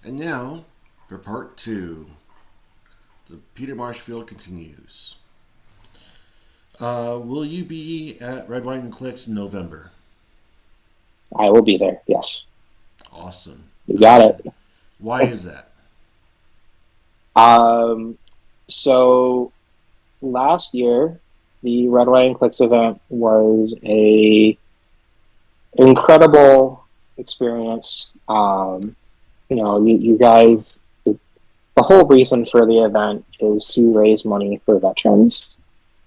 And now for part two. The Peter Marshfield continues. Will you be at Red, White, and Clix in November? I will be there. Yes, Awesome. you got it. Why is that? Um, so last year, the Red, White, and Clicks event was a incredible experience. You guys, the whole reason for the event is to raise money for veterans.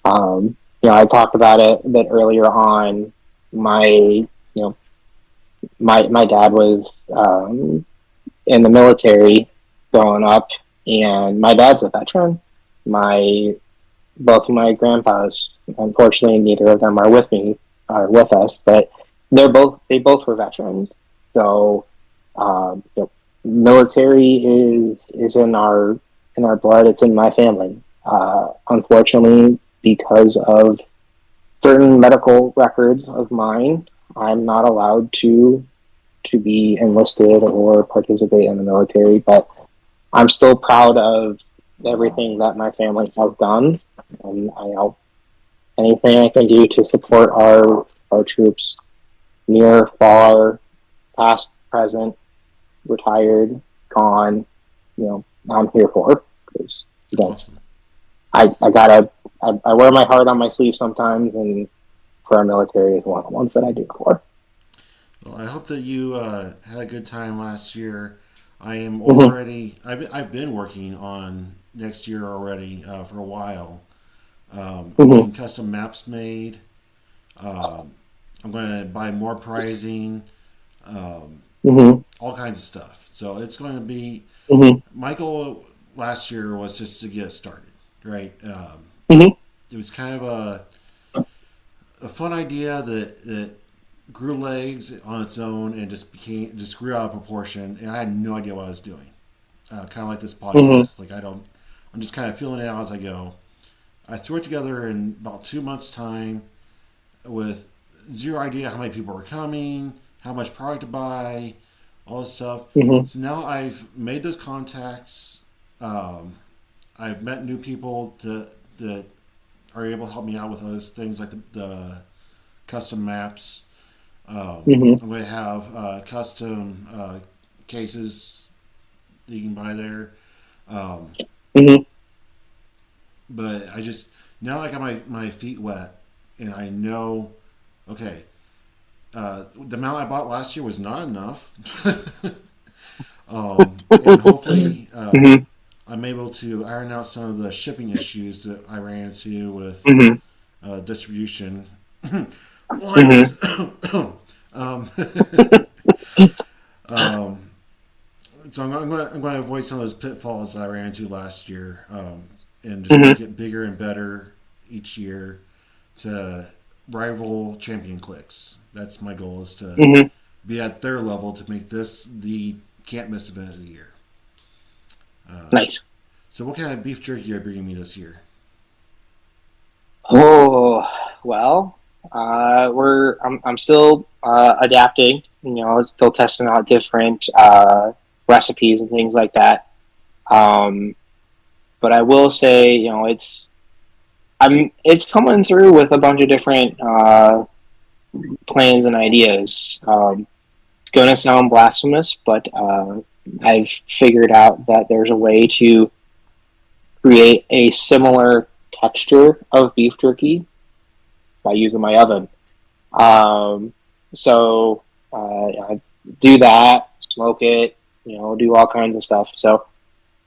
I talked about it a bit earlier on. My dad was in the military growing up, and my dad's a veteran. My Both of my grandpas, unfortunately, neither of them are with us, but they both were veterans. So, military is in our blood. It's in my family. Unfortunately, because of certain medical records of mine, I'm not allowed to be enlisted or participate in the military, but I'm still proud of everything that my family has done, and anything I can do to support our troops, near, far, past, present, retired, gone. I'm here for because again, Awesome. I gotta I wear my heart on my sleeve sometimes, and for our military is one of the ones that I do it for. Well, I hope that you had a good time last year. I am Mm-hmm. already. I've been working on next year already for a while. I'm Mm-hmm. getting custom maps made. Um, I'm going to buy more pricing. Um, Mm-hmm. all kinds of stuff. So it's going to be Mm-hmm. my goal last year was just to get started, right? Mm-hmm. It was kind of a fun idea that grew legs on its own and just grew out of proportion, and I had no idea what I was doing. Kind of like this Mm-hmm. podcast, like I'm just kind of feeling it out as I go. I threw it together in about 2 months' time with zero idea how many people were coming, how much product to buy, all this stuff. Mm-hmm. So now I've made those contacts. Um, I've met new people that are able to help me out with those things like the custom maps. Mm-hmm. I'm going to have custom cases that you can buy there. Um, Mm-hmm. but I just now I got my feet wet and I know okay the amount I bought last year was not enough. And hopefully Mm-hmm. I'm able to iron out some of the shipping issues that I ran into with Mm-hmm. distribution. Mm-hmm. Lions. um, um, so I'm going to avoid some of those pitfalls that I ran into last year, and just Mm-hmm. make it bigger and better each year to rival champion clicks. That's my goal is to Mm-hmm. be at their level to make this the can't miss event of the year. Uh, Nice. so what kind of beef jerky are you bringing me this year? Oh, well, I'm still adapting. Still testing out different recipes and things like that. Um, but I will say, it's coming through with a bunch of different plans and ideas. It's going to sound blasphemous, but I've figured out that there's a way to create a similar texture of beef jerky by using my oven. Um, so I do that, smoke it, do all kinds of stuff.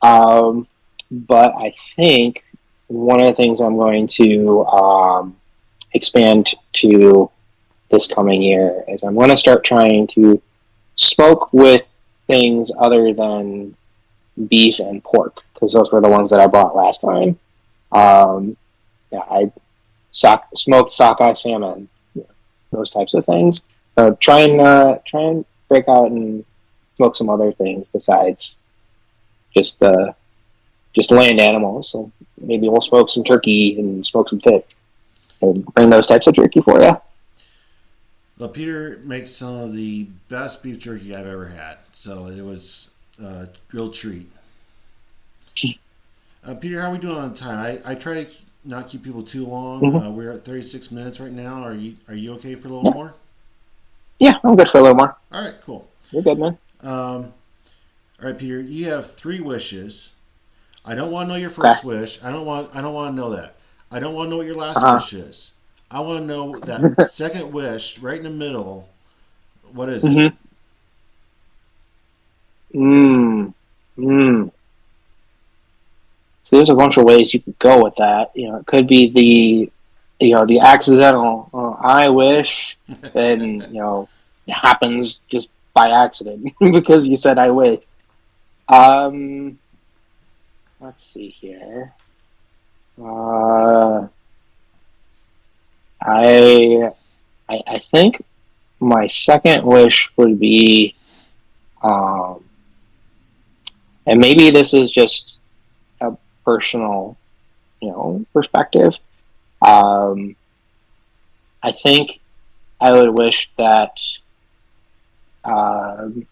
Um, but I think one of the things I'm going to expand to this coming year is I'm going to start trying to smoke with things other than beef and pork because those were the ones that I bought last time. Um, yeah, I smoked sockeye salmon, those types of things. So try and break out and smoke some other things besides just the just land animals. So maybe we'll smoke some turkey and smoke some fish and bring those types of jerky for you. Well, Peter makes some of the best beef jerky I've ever had. So grilled treat. Peter, how are we doing on time? I try to not keep people too long. Mm-hmm. We're at 36 minutes right now. Are you okay for a little more? Yeah, I'm good for a little more. All right, cool. You're good, man. Um, all right, Peter, you have three wishes. I don't want to know your Okay. first wish. I don't want to know that. I don't want to know what your last Uh wish is. I want to know that huh. second wish right in the middle. What is it? Mm-hmm. Mm. Mm. So there's a bunch of ways you could go with that. It could be the accidental. I wish, and it happens just by accident because you said I wish. Um, let's see here. Uh, I I think my second wish would be, um, and maybe this is just a personal, perspective. Um, I think I would wish that, um,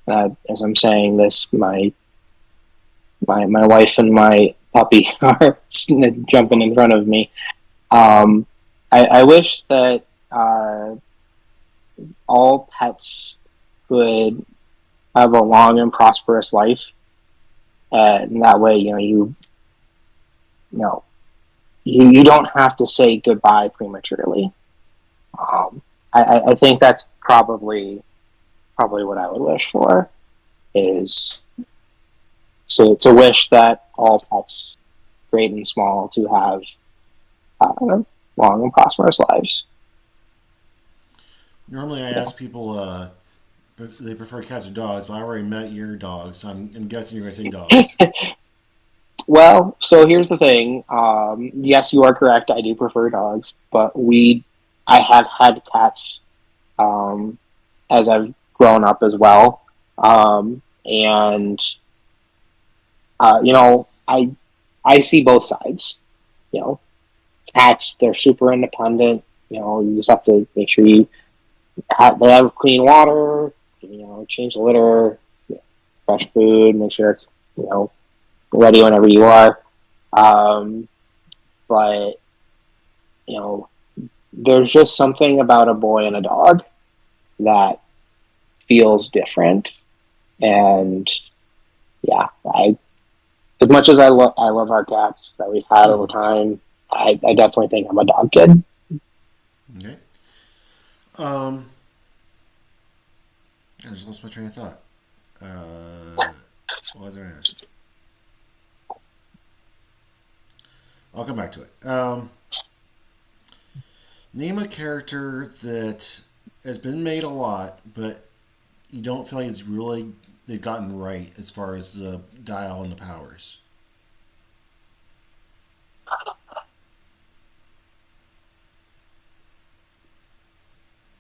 as I'm saying this, my wife and my puppy are jumping in front of me. Um, I wish that all pets could have a long and prosperous life, and that way, you know you don't have to say goodbye prematurely. Um, I think that's probably what I would wish for is to wish that all pets, great and small, to have long and prosperous lives. Normally, I Yeah. ask people if they prefer cats or dogs, but I already met your dog, so I'm guessing you're going to say dogs. Well, so here's the thing. Yes, you are correct. I do prefer dogs, but I have had cats um, as I've grown up as well. And I see both sides. You know, cats, they're super independent. You just have to make sure they have clean water. Change the litter, fresh food, make sure it's you know ready whenever you are. Um, but you know, there's just something about a boy and a dog that feels different. And yeah, I as much as I love our cats that we've had over Hmm. time, I definitely think I'm a dog kid. Okay. Um, I just lost my train of thought. What was I going to ask? I'll come back to it. Name a character that has been made a lot, but you don't feel like it's really they've gotten right as far as the dial and the powers.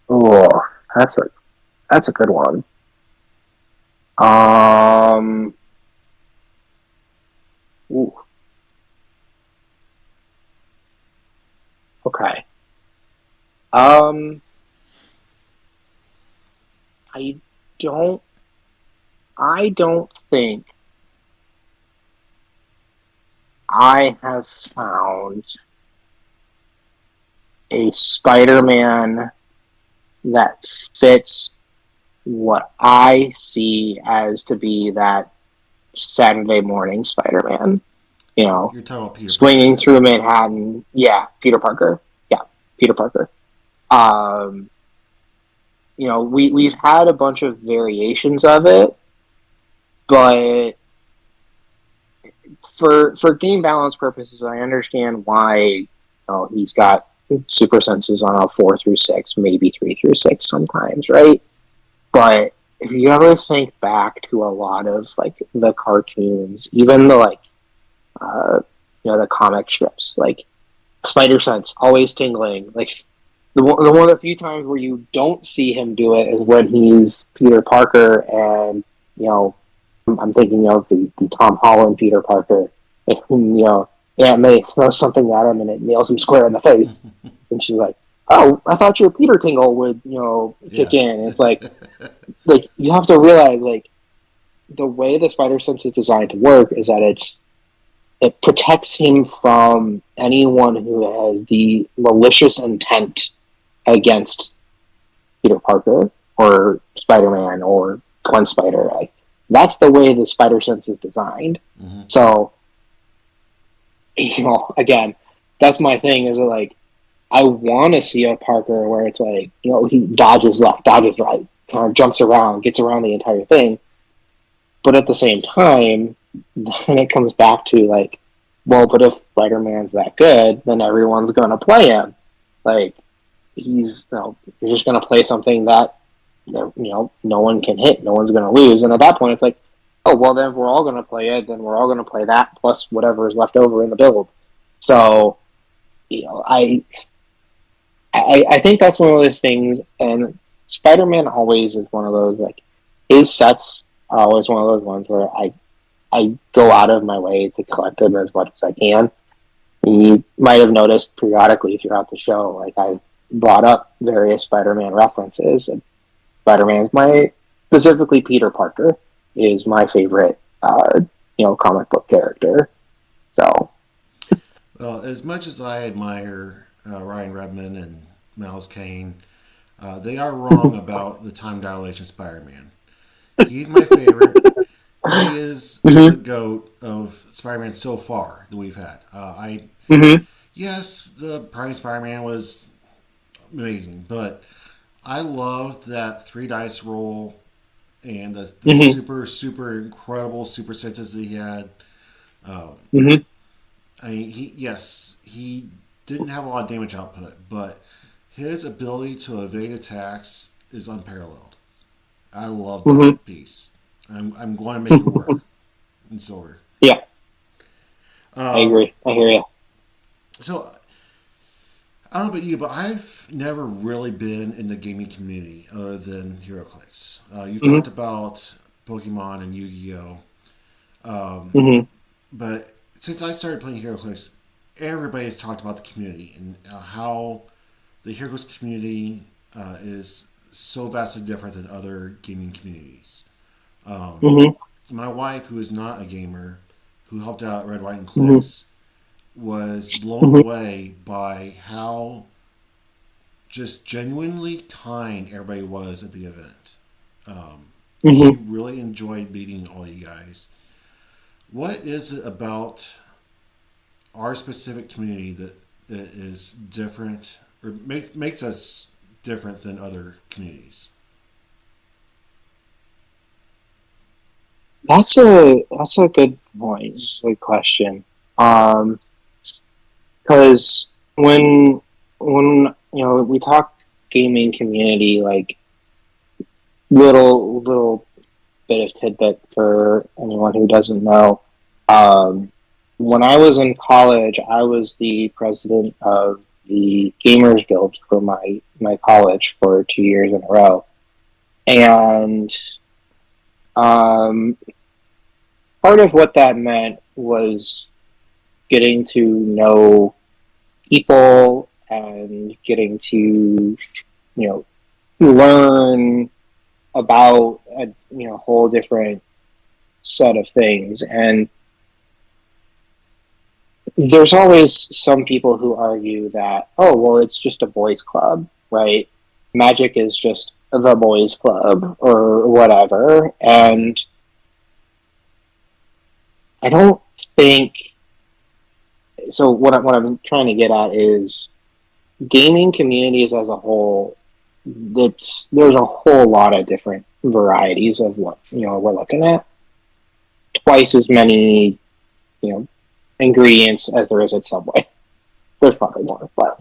Oh, that's a that's a good one. Um, ooh, okay. Um, I don't I don't think I have found a Spider-Man that fits what I see as to be that Saturday morning Spider-Man. You're talking about Peter Parker. Swinging through Manhattan. Yeah, Peter Parker. Yeah, Peter Parker. Um, we've had a bunch of variations of it, but for game balance purposes, I understand why he's got super senses on a 4 through 6, maybe 3 through 6 sometimes, right? But if you ever think back to a lot of like the cartoons, even the uh, the comic strips, like Spider Sense, always tingling. Like the one of the few times where you don't see him do it is when he's Peter Parker, and I'm thinking of the Tom Holland Peter Parker, and Aunt May throws something at him and it nails him square in the face, and she's like, "Oh, I thought your Peter Tingle would kick Yeah. in." And it's like you have to realize, like, the way the spider sense is designed to work is that it protects him from anyone who has the malicious intent against Peter Parker or Spider-Man or Gwen Spider. Like, that's the way the spider sense is designed. Mm-hmm. So, again, that's my thing. Is like I want to see a Parker where it's like he dodges left, dodges right, kind of jumps around, gets around the entire thing. But at the same time, then it comes back to like, well, but if Spider-Man's that good, then everyone's going to play him. Like, you're just going to play something that, no one can hit, no one's going to lose. And at that point, it's like, oh, well, then if we're all going to play it, then we're all going to play that plus whatever is left over in the build. So, I think that's one of those things, and Spider-Man always is one of those, like, his sets are always one of those ones where I go out of my way to collect them as much as I can. And you might have noticed periodically throughout the show, like, I've brought up various Spider-Man references, and specifically Peter Parker is my favorite, comic book character. So. Well, as much as I admire Ryan Redmond and Miles Kane, they are wrong about the time dilation Spider-Man. He's my favorite. He is the GOAT of Spider-Man so far that we've had. Yes, the Prime Spider-Man was amazing, but I loved that 3 dice roll and the super, super incredible super senses that he had. I mean, he didn't have a lot of damage output, but his ability to evade attacks is unparalleled. I love that piece. I'm going to make it work in silver. Yeah, I agree. I hear you. So, I don't know about you, but I've never really been in the gaming community other than HeroClix. You've talked about Pokemon and Yu-Gi-Oh! But since I started playing HeroClix, everybody's talked about the community and how the HeroClix community is so vastly different than other gaming communities. My wife, who is not a gamer, who helped out Red, White, and Clix, was blown away by how just genuinely kind everybody was at the event. She really enjoyed meeting all you guys. What is it about our specific community that is different or makes us different than other communities? That's a good point. Good question. Because when we talk gaming community, like little bit of tidbit for anyone who doesn't know. When I was in college, I was the president of the Gamers Guild for my college for 2 years in a row, and part of what that meant was getting to know people and getting to learn about a whole different set of things. And there's always some people who argue that, oh, well, it's just a boys club, right? Magic is just the boys club or whatever. And I don't think so. What I'm trying to get at is gaming communities as a whole. There's a whole lot of different varieties of what we're looking at. Twice as many ingredients as there is at Subway. There's probably more, but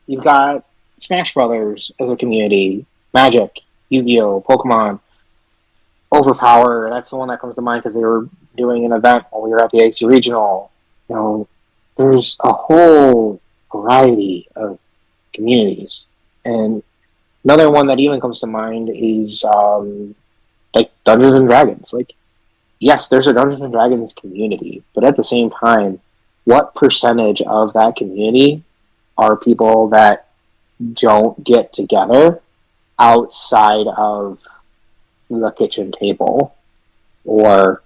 you've got Smash Brothers as a community, Magic, Yu-Gi-Oh, Pokemon, Overpower. That's the one that comes to mind because they were doing an event while we were at the AC Regional. There's a whole variety of communities, and another one that even comes to mind is like Dungeons and Dragons. Like, yes, there's a Dungeons and Dragons community, but at the same time, what percentage of that community are people that don't get together outside of the kitchen table, or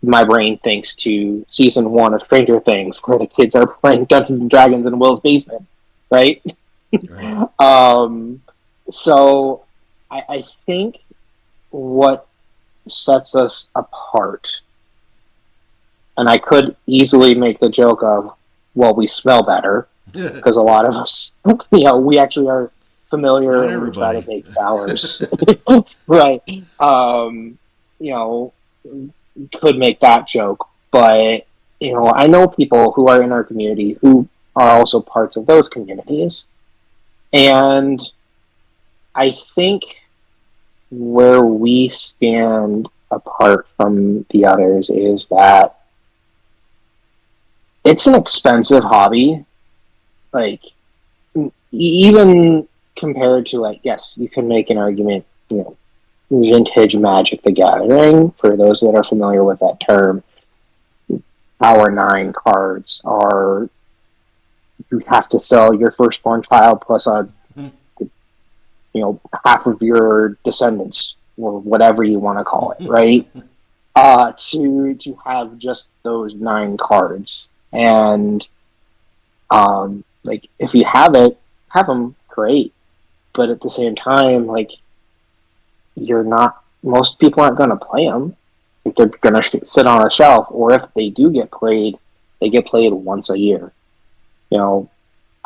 my brain thinks to season 1 of Stranger Things, where the kids are playing Dungeons and Dragons in Will's basement, right? Right. So I think what sets us apart, and I could easily make the joke of, well, we smell better, because a lot of us, we actually are familiar Not and we try to everybody. take showers. Right. You know, could make that joke, but, I know people who are in our community who are also parts of those communities. And I think where we stand apart from the others is that it's an expensive hobby. Like, even compared to, like, yes, you can make an argument, vintage Magic the Gathering, for those that are familiar with that term. Our 9 cards are, you have to sell your firstborn child plus half of your descendants, or whatever you want to call it, right? To have just those 9 cards. And like, if you have them, great. But at the same time, like, most people aren't going to play them. Like, they're going to sit on a shelf, or if they do get played, they get played once a year.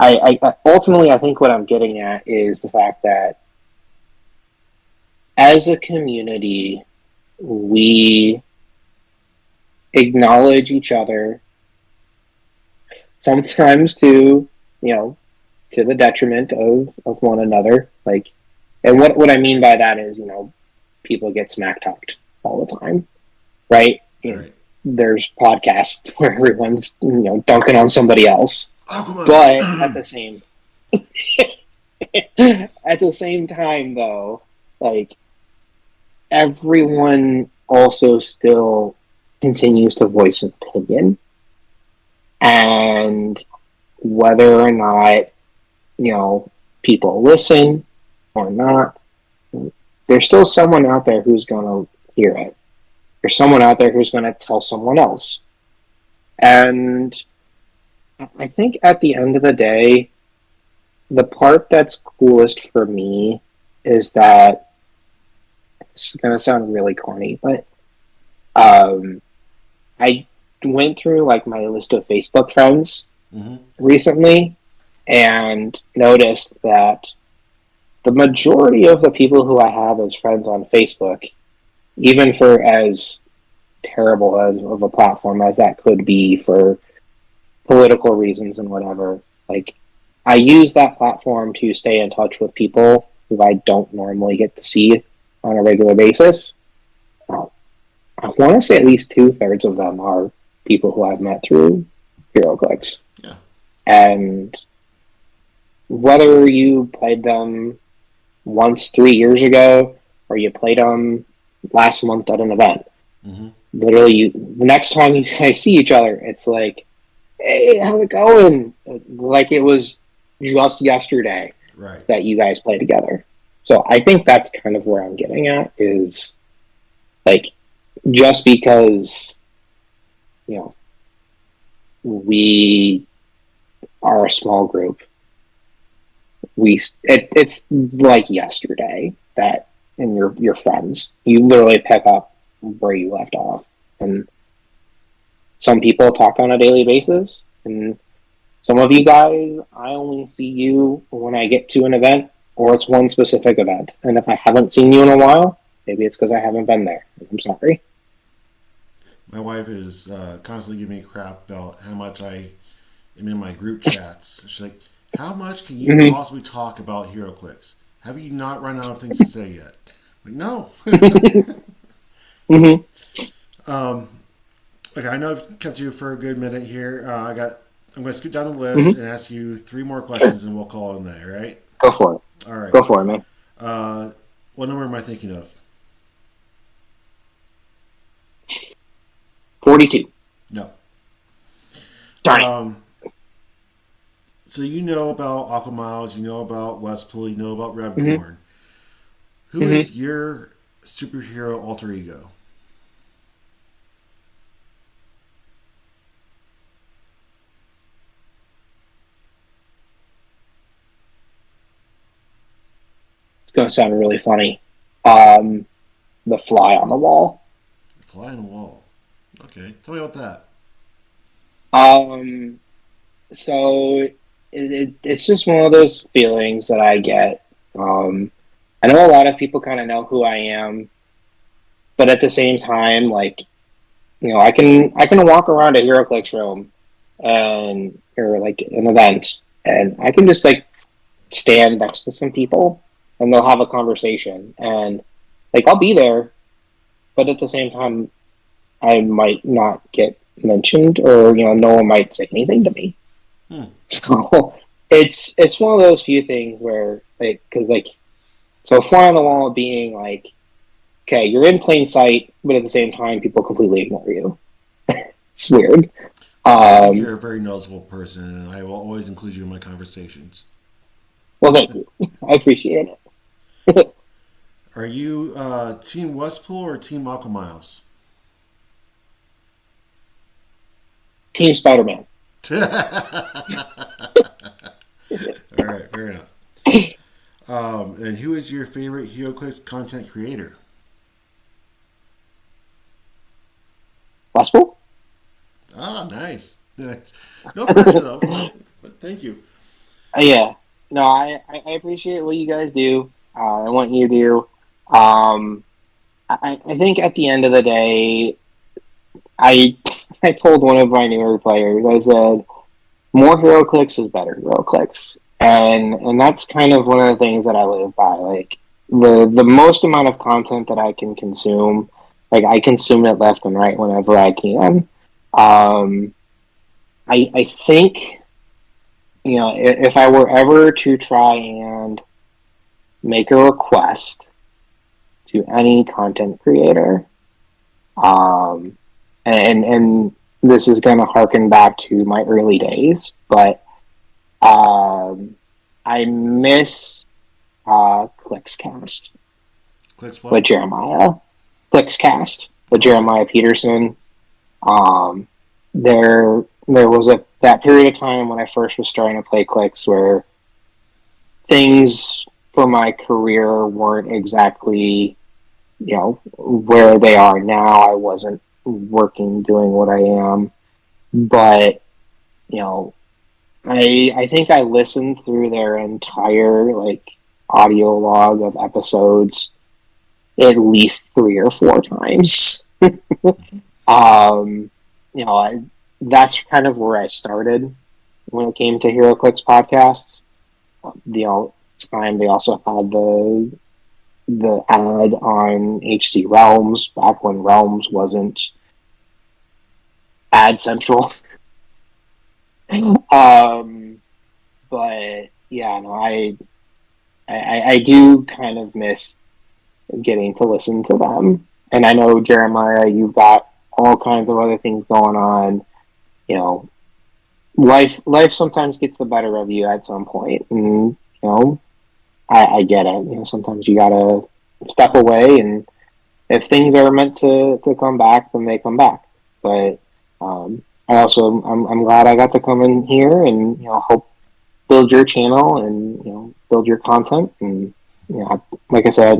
I ultimately, I think what I'm getting at is the fact that as a community, we acknowledge each other, sometimes to the detriment of one another. Like, and what I mean by that is, people get smack talked all the time, right? Right. There's podcasts where everyone's, dunking on somebody else. But at the same at the same time, though, like, everyone also still continues to voice an opinion, and whether or not people listen or not, there's still someone out there who's going to hear it. There's someone out there who's going to tell someone else. And I think at the end of the day, the part that's coolest for me is that, this is going to sound really corny, but I went through, like, my list of Facebook friends recently, and noticed that the majority of the people who I have as friends on Facebook, even for as terrible of a platform as that could be for political reasons and whatever, like, I use that platform to stay in touch with people who I don't normally get to see on a regular basis. I want to say at least 2/3 of them are people who I've met through Clix. Yeah. And whether you played them once 3 years ago, or you played them last month at an event, literally, the next time you guys see each other, it's like, hey, how's it going? Like, it was just yesterday that you guys play together. So I think that's kind of where I'm getting at, is, like, just because we are a small group, it's like yesterday that, in your friends, you literally pick up where you left off. And some people talk on a daily basis, and some of you guys, I only see you when I get to an event, or it's one specific event. And if I haven't seen you in a while, maybe it's because I haven't been there. I'm sorry. My wife is constantly giving me crap about how much I am in my group chats. She's like, how much can you possibly talk about HeroClix? Have you not run out of things to say yet? I'm like, no. Okay, I know I've kept you for a good minute here. I'm going to scoot down the list and ask you 3 more questions, and we'll call it a night, right? Go for it. All right. Go for it, man. What number am I thinking of? 42. No. Darn it. So you know about Aquamiles, you know about Westpool, you know about Rebcorn. Who is your superhero alter ego. It's going to sound really funny. Um, the fly on the wall. Fly on the wall. Okay, tell me about that. Um, it's just one of those feelings that I get. I know a lot of people kind of know who I am, but at the same time, like, I can walk around a HeroClix room and or like an event, and I can just like stand next to some people, and they'll have a conversation, and like I'll be there, but at the same time, I might not get mentioned, or no one might say anything to me. Hmm. So it's one of those few things where like because like so fly on the wall being like okay, you're in plain sight, but at the same time, people completely ignore you. It's weird. I think Um, you're a very noticeable person, and I will always include you in my conversations. well, thank you. I appreciate it. Are you Team Westpool or Team Aqua Miles? Team Spider Man. All right, fair enough. And who is your favorite HeroClix content creator? Possible? Ah, nice. Nice. No pressure though, but thank you. Yeah. No, I appreciate what you guys do. And what you do. Um, I think at the end of the day, I I told one of my newer players, I said, more hero clicks is better hero clicks. And that's kind of one of the things that I live by. Like the most amount of content that I can consume, like I consume it left and right whenever I can. Um, I think if I were ever to try and make a request to any content creator, um, and this is going to harken back to my early days, but I miss Clixcast Clicks with what? Jeremiah. Clixcast with Okay. Jeremiah Peterson. Um, there was that period of time when I first was starting to play Clix where things for my career weren't exactly where they are now. I wasn't working doing what I am, but you know I think I listened through their entire like audio log of episodes at least 3 or 4 times. um, you know, I, that's kind of where I started when it came to HeroClix podcasts. Time they also had the ad on HC Realms back when Realms wasn't ad central. um, but yeah, no, I do kind of miss getting to listen to them. And I know Jeremiah, you've got all kinds of other things going on. You know, life sometimes gets the better of you at some point, and I get it. Sometimes you gotta step away, and if things are meant to come back, then they come back. But I'm glad I got to come in here and help build your channel and build your content. And like I said,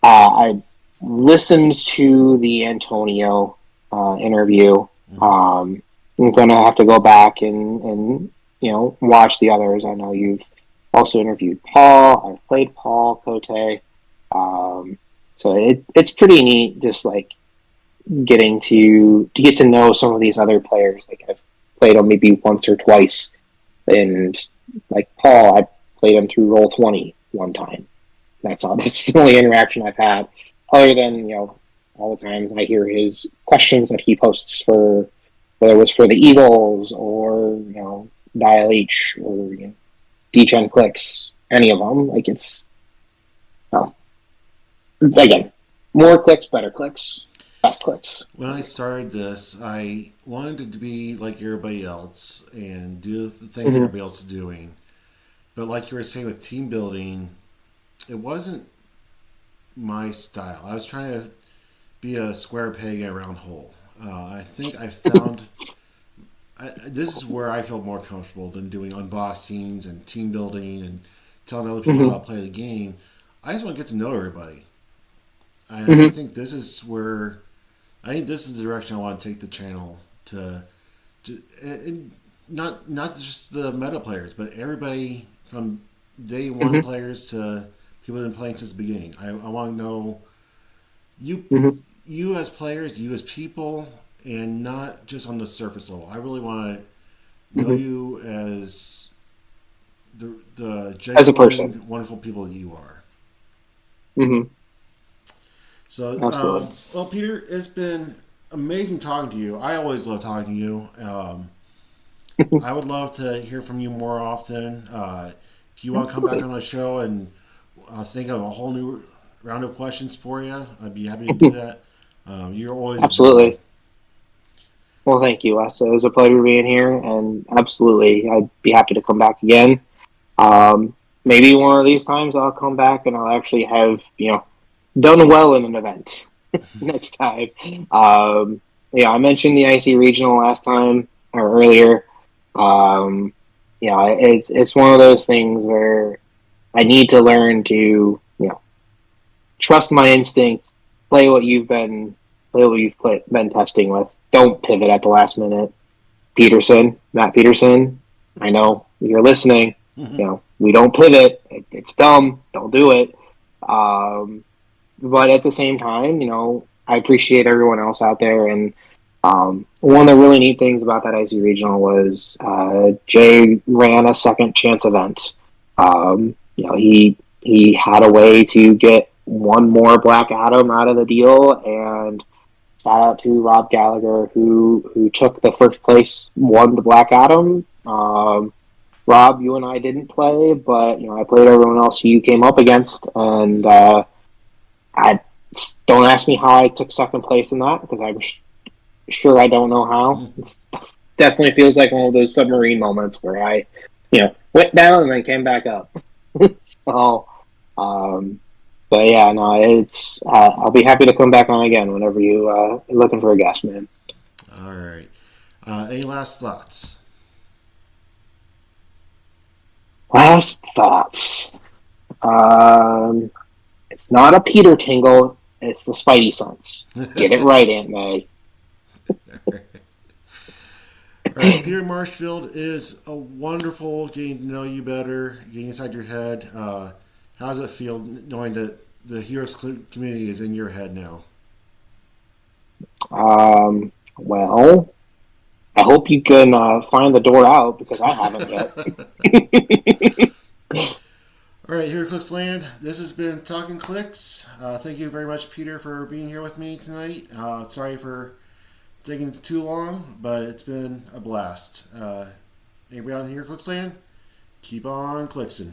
I listened to the Antonio interview. Mm-hmm. I'm gonna have to go back and watch the others. I know you've also interviewed Paul. I've played Paul Cote. Um, so it's pretty neat, just like getting to get to know some of these other players. Like I've played them maybe once or twice, and like Paul, I played him through Roll20 one time. That's all. That's the only interaction I've had, other than all the times I hear his questions that he posts for whether it was for the Eagles or Dial H or DGen Clicks, any of them. Like it's again more clicks, better clicks, best clicks. When I started this, I wanted to be like everybody else and do the things that Mm-hmm. everybody else is doing. But like you were saying with team building, it wasn't my style. I was trying to be a square peg in a round hole. I think I found this is where I feel more comfortable than doing unboxings and team building and telling other people how Hmm. to play the game. I just want to get to know everybody. I Hmm. think this is where I think this is the direction I want to take the channel to and not just the meta players, but everybody from day one Hmm. players to people that have been playing since the beginning. I want to know you Hmm. you as players, you as people, and not just on the surface level. I really want to know Hmm. you as the As a person. genuine, wonderful people that you are. Hmm. So, Absolutely. well, Peter, it's been amazing talking to you. I always love talking to you. I would love to hear from you more often. If you want to come back Absolutely. on the show and think of a whole new round of questions for you, I'd be happy to do that. You're always a joy. Absolutely. Well, thank you, Wes. It was a pleasure being here, and absolutely, I'd be happy to come back again. Maybe one of these times I'll come back and I'll actually have done well in an event next time. Yeah, I mentioned the IC regional last time or earlier. Um, yeah, it's one of those things where I need to learn to trust my instinct, play what you've been play what been testing with. Don't pivot at the last minute. Matt Peterson, I know you're listening. We don't pivot. It's dumb. Don't do it. Um, but at the same time, I appreciate everyone else out there. And one of the really neat things about that IC regional was Jay ran a second chance event. He had a way to get one more Black Adam out of the deal, and shout out to Rob Gallagher who took the first place, won the Black Adam. Rob, you and I didn't play, but I played everyone else who you came up against, and I don't ask me how I took second place in that because I'm sure I don't know how. It definitely feels like one of those submarine moments where I, went down and then came back up. So, um, but yeah, no, it's I'll be happy to come back on again whenever you are looking for a guest, man. All right. Any last thoughts? Last thoughts. Um, it's not a Peter tingle. It's the Spidey sense. Get it right, Aunt May. All right, Peter Marshfield is a wonderful getting to know you better, getting inside your head. How does it feel knowing that the Heroes community is in your head now? Well, I hope you can find the door out because I haven't yet. All right, here, Clicks Land. This has been Talking Clicks. Thank you very much, Peter, for being here with me tonight. Sorry for taking too long, but it's been a blast. Anybody on here, Clicks Land? Keep on clicksing.